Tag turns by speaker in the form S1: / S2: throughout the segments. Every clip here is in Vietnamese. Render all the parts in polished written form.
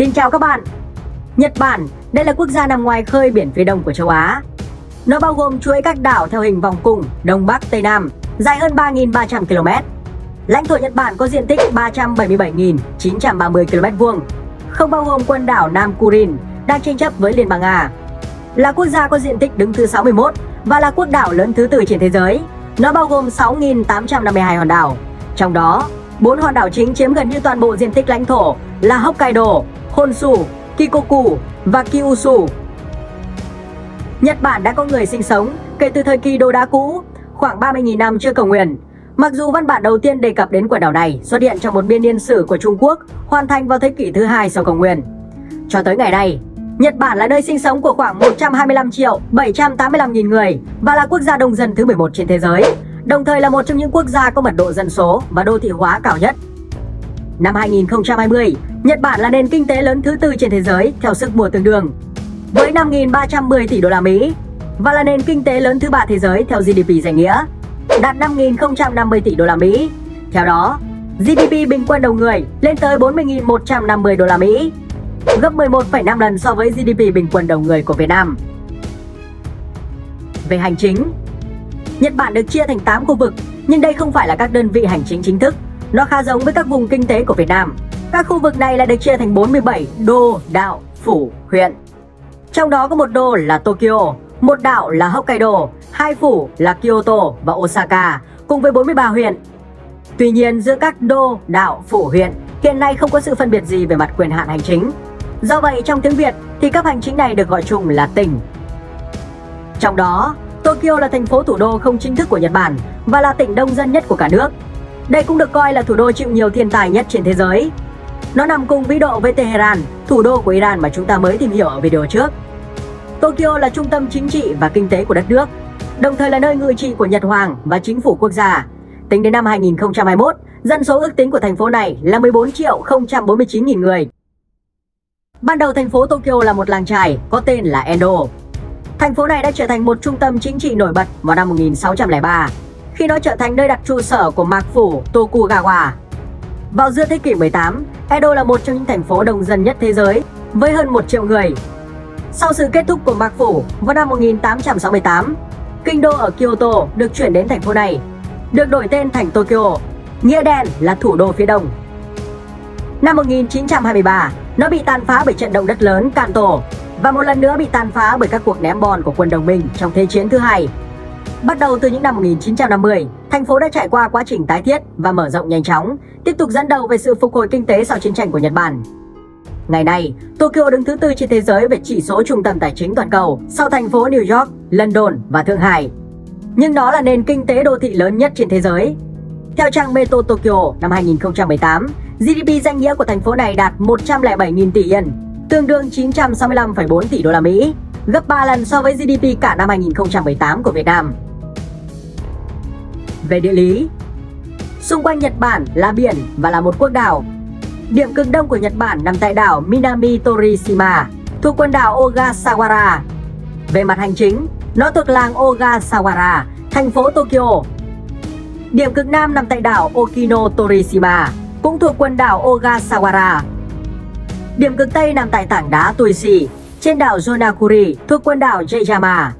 S1: Xin chào các bạn! Nhật Bản, đây là quốc gia nằm ngoài khơi biển phía đông của châu Á. Nó bao gồm chuỗi các đảo theo hình vòng cung Đông Bắc Tây Nam, dài hơn 3.300 km. Lãnh thổ Nhật Bản có diện tích 377.930 km², không bao gồm quần đảo Nam Kurin đang tranh chấp với Liên bang Nga. Là quốc gia có diện tích đứng thứ 61 và là quốc đảo lớn thứ 4 trên thế giới. Nó bao gồm 6.852 hòn đảo, trong đó 4 hòn đảo chính chiếm gần như toàn bộ diện tích lãnh thổ là Hokkaido, Honshu, Kikoku và Kyushu. Nhật Bản đã có người sinh sống kể từ thời kỳ đồ đá cũ, khoảng 30.000 năm trước công nguyên. Mặc dù văn bản đầu tiên đề cập đến quần đảo này xuất hiện trong một biên niên sử của Trung Quốc, hoàn thành vào thế kỷ thứ 2 sau công nguyên. Cho tới ngày nay, Nhật Bản là nơi sinh sống của khoảng 125.785.000 người và là quốc gia đông dân thứ 11 trên thế giới, đồng thời là một trong những quốc gia có mật độ dân số và đô thị hóa cao nhất. Năm 2020, Nhật Bản là nền kinh tế lớn thứ 4 trên thế giới theo sức mua tương đương, với 5.310 tỷ đô la Mỹ và là nền kinh tế lớn thứ 3 thế giới theo GDP danh nghĩa, đạt 5.050 tỷ đô la Mỹ. Theo đó, GDP bình quân đầu người lên tới 40.150 đô la Mỹ, gấp 11,5 lần so với GDP bình quân đầu người của Việt Nam. Về hành chính, Nhật Bản được chia thành 8 khu vực, nhưng đây không phải là các đơn vị hành chính chính thức. Nó khá giống với các vùng kinh tế của Việt Nam. Các khu vực này lại được chia thành 47 đô, đảo, phủ, huyện. Trong đó có một đô là Tokyo, một đảo là Hokkaido, 2 phủ là Kyoto và Osaka, cùng với 43 huyện. Tuy nhiên, giữa các đô, đảo, phủ, huyện hiện nay không có sự phân biệt gì về mặt quyền hạn hành chính. Do vậy, trong tiếng Việt thì cấp hành chính này được gọi chung là tỉnh. Trong đó, Tokyo là thành phố thủ đô không chính thức của Nhật Bản và là tỉnh đông dân nhất của cả nước. Đây cũng được coi là thủ đô chịu nhiều thiên tai nhất trên thế giới. Nó nằm cùng vĩ độ với Tehran, thủ đô của Iran mà chúng ta mới tìm hiểu ở video trước. Tokyo là trung tâm chính trị và kinh tế của đất nước, đồng thời là nơi ngự trị của Nhật Hoàng và chính phủ quốc gia. Tính đến năm 2021, dân số ước tính của thành phố này là 14.049.000 người. Ban đầu thành phố Tokyo là một làng chài có tên là Endo. Thành phố này đã trở thành một trung tâm chính trị nổi bật vào năm 1603, khi nó trở thành nơi đặt trụ sở của mạc phủ Tokugawa. Vào giữa thế kỷ 18, Edo là một trong những thành phố đông dân nhất thế giới với hơn 1 triệu người. Sau sự kết thúc của mạc phủ vào năm 1868, kinh đô ở Kyoto được chuyển đến thành phố này, được đổi tên thành Tokyo, nghĩa đen là thủ đô phía đông. Năm 1923, nó bị tàn phá bởi trận động đất lớn Kanto và một lần nữa bị tàn phá bởi các cuộc ném bom của quân đồng minh trong Thế chiến thứ hai. Bắt đầu từ những năm 1950, thành phố đã trải qua quá trình tái thiết và mở rộng nhanh chóng, tiếp tục dẫn đầu về sự phục hồi kinh tế sau chiến tranh của Nhật Bản. Ngày nay, Tokyo đứng thứ 4 trên thế giới về chỉ số trung tâm tài chính toàn cầu sau thành phố New York, London và Thượng Hải. Nhưng nó là nền kinh tế đô thị lớn nhất trên thế giới. Theo trang Metro Tokyo năm 2018, GDP danh nghĩa của thành phố này đạt 107.000 tỷ yên, tương đương 965,4 tỷ đô la Mỹ, gấp 3 lần so với GDP cả năm 2018 của Việt Nam. Về địa lý, xung quanh Nhật Bản là biển và là một quốc đảo. Điểm cực đông của Nhật Bản nằm tại đảo Minami Torishima, thuộc quần đảo Ogasawara. Về mặt hành chính, nó thuộc làng Ogasawara, thành phố Tokyo. Điểm cực nam nằm tại đảo Okino Torishima, cũng thuộc quần đảo Ogasawara. Điểm cực tây nằm tại tảng đá Tuishi, trên đảo Yonaguni, thuộc quần đảo Yaeyama.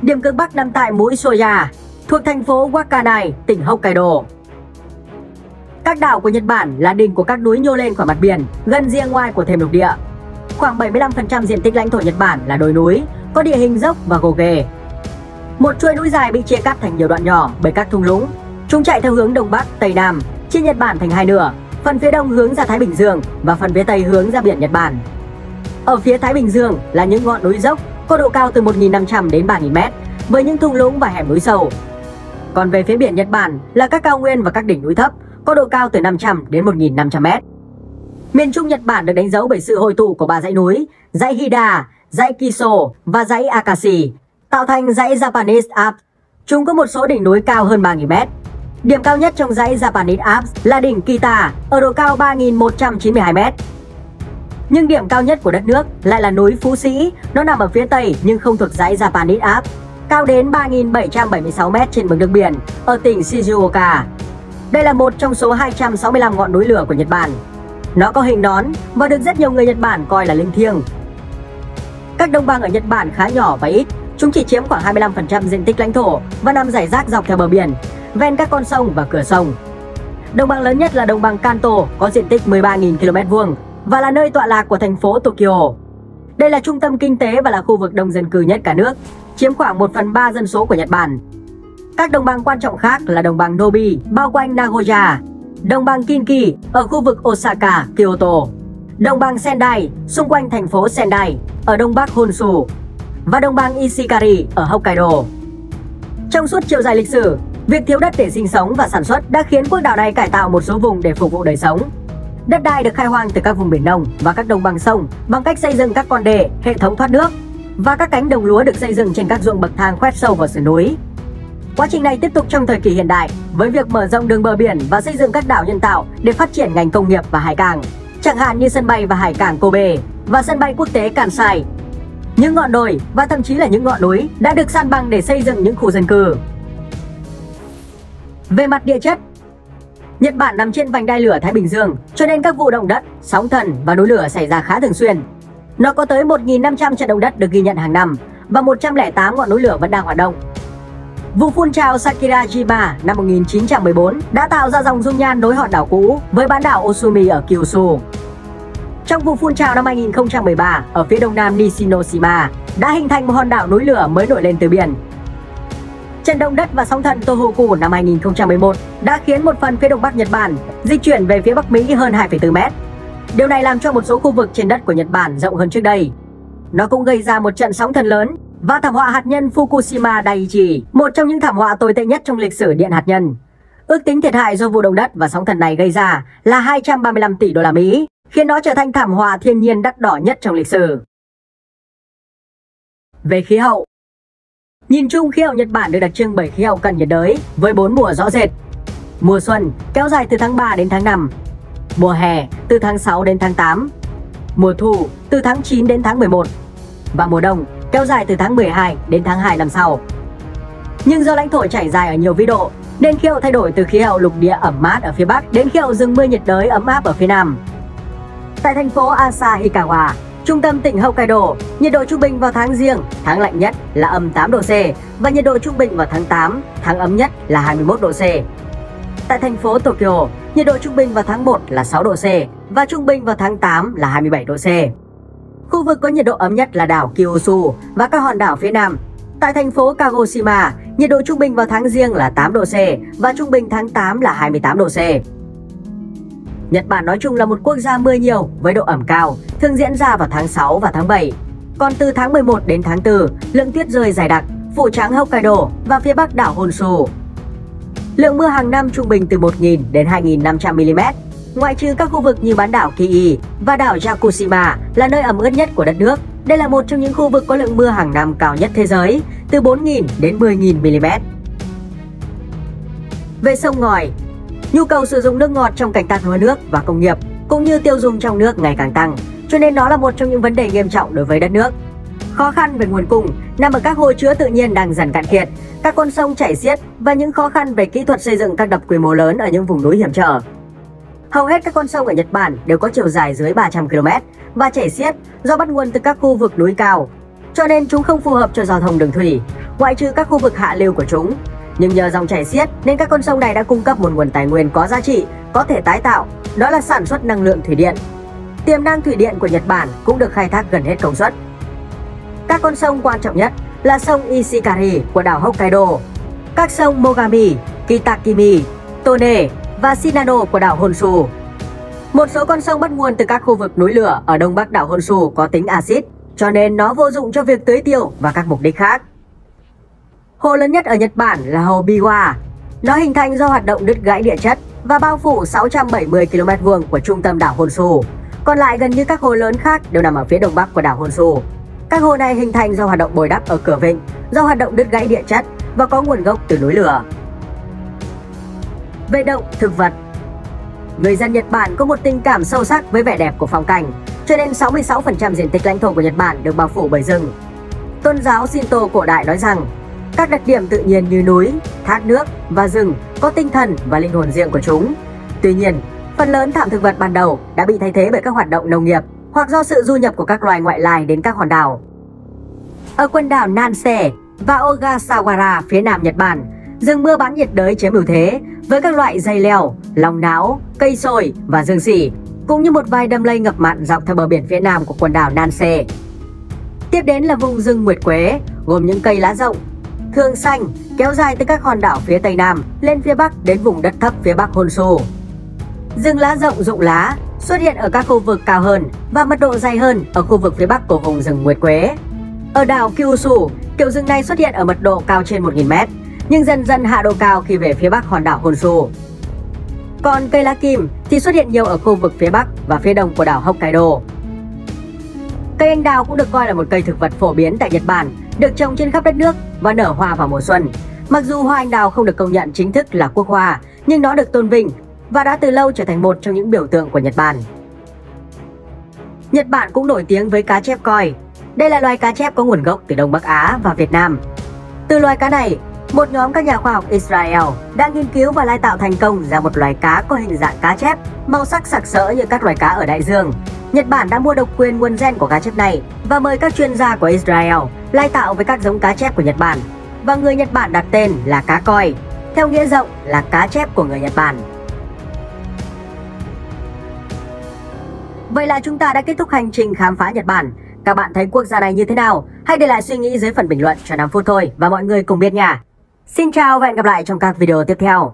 S1: Điểm cực bắc nằm tại mũi Soya, thuộc thành phố Wakkanai, tỉnh Hokkaido. Các đảo của Nhật Bản là đỉnh của các núi nhô lên khỏi mặt biển, gần rìa ngoài của thềm lục địa. Khoảng 75% diện tích lãnh thổ Nhật Bản là đồi núi, có địa hình dốc và gồ ghề. Một chuỗi núi dài bị chia cắt thành nhiều đoạn nhỏ bởi các thung lũng. Chúng chạy theo hướng đông bắc, tây nam, chia Nhật Bản thành hai nửa, phần phía đông hướng ra Thái Bình Dương và phần phía tây hướng ra biển Nhật Bản. Ở phía Thái Bình Dương là những ngọn núi dốc có độ cao từ 1.500 đến 3.000 m, với những thung lũng và hẻm núi sâu. Còn về phía biển Nhật Bản là các cao nguyên và các đỉnh núi thấp, có độ cao từ 500 đến 1.500 m. Miền Trung Nhật Bản được đánh dấu bởi sự hội tụ của 3 dãy núi, dãy Hida, dãy Kiso và dãy Akashi, tạo thành dãy Japanese Alps. Chúng có một số đỉnh núi cao hơn 3.000 m. Điểm cao nhất trong dãy Japanese Alps là đỉnh Kita ở độ cao 3.192 m. Nhưng điểm cao nhất của đất nước lại là núi Phú Sĩ, nó nằm ở phía tây nhưng không thuộc dãy Japanese Alps, cao đến 3.776 m trên mực nước biển ở tỉnh Shizuoka. Đây là một trong số 265 ngọn núi lửa của Nhật Bản. Nó có hình nón và được rất nhiều người Nhật Bản coi là linh thiêng. Các đồng bằng ở Nhật Bản khá nhỏ và ít, chúng chỉ chiếm khoảng 25% diện tích lãnh thổ và nằm rải rác dọc theo bờ biển, ven các con sông và cửa sông. Đồng bằng lớn nhất là đồng bằng Kanto, có diện tích 13.000 km² và là nơi tọa lạc của thành phố Tokyo. Đây là trung tâm kinh tế và là khu vực đông dân cư nhất cả nước, chiếm khoảng 1/3 dân số của Nhật Bản. Các đồng bằng quan trọng khác là đồng bằng Nobi, bao quanh Nagoya, đồng bằng Kinki ở khu vực Osaka, Kyoto, đồng bằng Sendai, xung quanh thành phố Sendai, ở đông bắc Honshu, và đồng bằng Ishikari ở Hokkaido. Trong suốt chiều dài lịch sử, việc thiếu đất để sinh sống và sản xuất đã khiến quốc đảo này cải tạo một số vùng để phục vụ đời sống. Đất đai được khai hoang từ các vùng biển nông và các đồng bằng sông bằng cách xây dựng các con đê, hệ thống thoát nước, và các cánh đồng lúa được xây dựng trên các ruộng bậc thang khoét sâu vào sườn núi. Quá trình này tiếp tục trong thời kỳ hiện đại với việc mở rộng đường bờ biển và xây dựng các đảo nhân tạo để phát triển ngành công nghiệp và hải cảng, chẳng hạn như sân bay và hải cảng Kobe và sân bay quốc tế Kansai. Những ngọn đồi và thậm chí là những ngọn núi đã được san bằng để xây dựng những khu dân cư. Về mặt địa chất, Nhật Bản nằm trên vành đai lửa Thái Bình Dương, cho nên các vụ động đất, sóng thần và núi lửa xảy ra khá thường xuyên. Nó có tới 1.500 trận động đất được ghi nhận hàng năm và 108 ngọn núi lửa vẫn đang hoạt động. Vụ phun trào Sakirajima năm 1914 đã tạo ra dòng dung nham nối hòn đảo cũ với bán đảo Osumi ở Kyushu. Trong vụ phun trào năm 2013 ở phía đông nam Nishinoshima đã hình thành một hòn đảo núi lửa mới nổi lên từ biển. Trận động đất và sóng thần Tohoku năm 2011 đã khiến một phần phía đông bắc Nhật Bản di chuyển về phía Bắc Mỹ hơn 2,4 mét. Điều này làm cho một số khu vực trên đất của Nhật Bản rộng hơn trước đây. Nó cũng gây ra một trận sóng thần lớn và thảm họa hạt nhân Fukushima Daiichi, một trong những thảm họa tồi tệ nhất trong lịch sử điện hạt nhân. Ước tính thiệt hại do vụ động đất và sóng thần này gây ra là 235 tỷ đô la Mỹ, khiến nó trở thành thảm họa thiên nhiên đắt đỏ nhất trong lịch sử. Về khí hậu, nhìn chung khí hậu Nhật Bản được đặc trưng bởi khí hậu cận nhiệt đới với 4 mùa rõ rệt. Mùa xuân kéo dài từ tháng 3 đến tháng 5, mùa hè từ tháng 6 đến tháng 8, mùa thu từ tháng 9 đến tháng 11 và mùa đông kéo dài từ tháng 12 đến tháng 2 năm sau. Nhưng do lãnh thổ trải dài ở nhiều vĩ độ nên khí hậu thay đổi từ khí hậu lục địa ẩm mát ở phía Bắc đến khí hậu rừng mưa nhiệt đới ấm áp ở phía Nam. Tại thành phố Asahikawa, trung tâm tỉnh Hokkaido, nhiệt độ trung bình vào tháng Giêng, tháng lạnh nhất là âm 8 độ C và nhiệt độ trung bình vào tháng 8, tháng ấm nhất là 21 độ C. Tại thành phố Tokyo, nhiệt độ trung bình vào tháng 1 là 6 độ C và trung bình vào tháng 8 là 27 độ C. Khu vực có nhiệt độ ấm nhất là đảo Kyushu và các hòn đảo phía Nam. Tại thành phố Kagoshima, nhiệt độ trung bình vào tháng Giêng là 8 độ C và trung bình tháng 8 là 28 độ C. Nhật Bản nói chung là một quốc gia mưa nhiều với độ ẩm cao, thường diễn ra vào tháng 6 và tháng 7. Còn từ tháng 11 đến tháng 4, lượng tuyết rơi dày đặc, phủ trắng Hokkaido và phía bắc đảo Honshu. Lượng mưa hàng năm trung bình từ 1.000 đến 2.500 mm, ngoại trừ các khu vực như bán đảo Kii và đảo Yakushima là nơi ẩm ướt nhất của đất nước. Đây là một trong những khu vực có lượng mưa hàng năm cao nhất thế giới, từ 4.000 đến 10.000 mm. Về sông ngòi, nhu cầu sử dụng nước ngọt trong canh tác lúa nước và công nghiệp cũng như tiêu dùng trong nước ngày càng tăng, cho nên nó là một trong những vấn đề nghiêm trọng đối với đất nước. Khó khăn về nguồn cung nằm ở các hồ chứa tự nhiên đang dần cạn kiệt, các con sông chảy xiết và những khó khăn về kỹ thuật xây dựng các đập quy mô lớn ở những vùng núi hiểm trở. Hầu hết các con sông ở Nhật Bản đều có chiều dài dưới 300 km và chảy xiết do bắt nguồn từ các khu vực núi cao, cho nên chúng không phù hợp cho giao thông đường thủy, ngoại trừ các khu vực hạ lưu của chúng. Nhưng nhờ dòng chảy xiết nên các con sông này đã cung cấp một nguồn tài nguyên có giá trị, có thể tái tạo, đó là sản xuất năng lượng thủy điện. Tiềm năng thủy điện của Nhật Bản cũng được khai thác gần hết công suất. Các con sông quan trọng nhất là sông Ishikari của đảo Hokkaido, các sông Mogami, Kitakimi, Tone và Shinano của đảo Honshu. Một số con sông bắt nguồn từ các khu vực núi lửa ở đông bắc đảo Honshu có tính axit, cho nên nó vô dụng cho việc tưới tiêu và các mục đích khác. Hồ lớn nhất ở Nhật Bản là hồ Biwa. Nó hình thành do hoạt động đứt gãy địa chất và bao phủ 670 km² của trung tâm đảo Honshu. Còn lại gần như các hồ lớn khác đều nằm ở phía đông bắc của đảo Honshu. Các hồ này hình thành do hoạt động bồi đắp ở cửa vịnh, do hoạt động đứt gãy địa chất và có nguồn gốc từ núi lửa. Về động thực vật, người dân Nhật Bản có một tình cảm sâu sắc với vẻ đẹp của phong cảnh, cho nên 66% diện tích lãnh thổ của Nhật Bản được bao phủ bởi rừng. Tôn giáo Shinto cổ đại nói rằng các đặc điểm tự nhiên như núi, thác nước và rừng có tinh thần và linh hồn riêng của chúng. Tuy nhiên, Phần lớn thảm thực vật ban đầu đã bị thay thế bởi các hoạt động nông nghiệp hoặc do sự du nhập của các loài ngoại lai đến các hòn đảo. Ở quần đảo Nansei và Ogasawara phía nam Nhật Bản, rừng mưa bán nhiệt đới chiếm ưu thế với các loại dây leo, long não, cây sồi và dương xỉ, cũng như một vài đầm lầy ngập mặn dọc theo bờ biển phía nam của quần đảo Nansei. Tiếp đến là vùng rừng nguyệt quế, gồm những cây lá rộng, thường xanh, kéo dài từ các hòn đảo phía tây nam lên phía bắc đến vùng đất thấp phía bắc Honshu. Rừng lá rộng rụng lá xuất hiện ở các khu vực cao hơn và mật độ dày hơn ở khu vực phía bắc của vùng rừng nguyệt quế. Ở đảo Kyushu, kiểu rừng này xuất hiện ở mật độ cao trên 1000 m, nhưng dần dần hạ độ cao khi về phía bắc hòn đảo Honshu. Còn cây lá kim thì xuất hiện nhiều ở khu vực phía bắc và phía đông của đảo Hokkaido. Cây anh đào cũng được coi là một cây thực vật phổ biến tại Nhật Bản, được trồng trên khắp đất nước và nở hoa vào mùa xuân. Mặc dù hoa anh đào không được công nhận chính thức là quốc hoa, nhưng nó được tôn vinh và đã từ lâu trở thành một trong những biểu tượng của Nhật Bản. Nhật Bản cũng nổi tiếng với cá chép koi. Đây là loài cá chép có nguồn gốc từ Đông Bắc Á và Việt Nam. Từ loài cá này, một nhóm các nhà khoa học Israel đã nghiên cứu và lai tạo thành công ra một loài cá có hình dạng cá chép, màu sắc sặc sỡ như các loài cá ở đại dương. Nhật Bản đã mua độc quyền nguồn gen của cá chép này và mời các chuyên gia của Israel lai tạo với các giống cá chép của Nhật Bản, và người Nhật Bản đặt tên là cá koi, theo nghĩa rộng là cá chép của người Nhật Bản. Vậy là chúng ta đã kết thúc hành trình khám phá Nhật Bản. Các bạn thấy quốc gia này như thế nào? Hãy để lại suy nghĩ dưới phần bình luận cho 5 phút thôi và mọi người cùng biết nha. Xin chào và hẹn gặp lại trong các video tiếp theo.